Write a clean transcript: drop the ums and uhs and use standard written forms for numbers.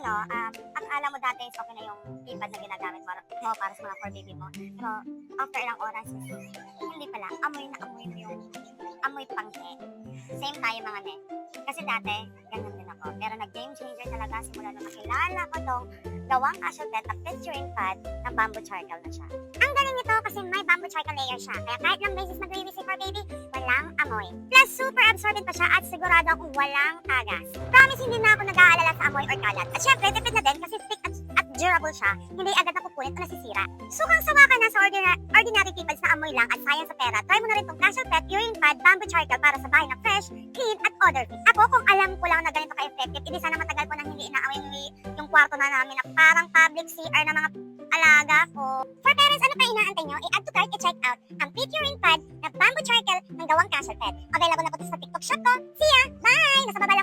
ito, akala mo dati is okay na yung keypad na ginagamit mo para sa mga for baby mo. Pero after ilang oras, hindi pala. Amoy na amoy mo yung amoy pangke. Same tayo mga ne. Kasi dati, ganun din ako. Pero nag-game changer talaga simula nung nakilala ko tong gawang casual pet na picturing pad na bamboo charcoal na siya. Ang galing nito kasi may bamboo charcoal layer siya. Kaya kahit lang beses mag-release for baby, walang amoy. Plus, super absorbent pa siya at sigurado akong walang tagas. Promise, hindi na ako nag-aalala sa amoy or kalat. At syempre, tipid na din kasi thick at durable siya. Hindi agad napupunit o nasisira. Sukang sawa ka na sa ordinary keypads na amoy lang at sayang sa pera. Try mo na rin tong casual pet urine pad bamboo charcoal para sa bahay na fresh, clean at odor-free. Ako, kung alam ko lang na ganito ka-effective, hindi sana matagal ko nang hindi inaamoy yung kwarto na namin na parang public CR ng mga alaga ko. For parents, ano pa inaantay nyo? I-add to cart, i-check out ang pit urine pad na bamboo charcoal ng gawang casual pet. Available na po sa TikTok shop ko. See ya! Bye! Nasa baba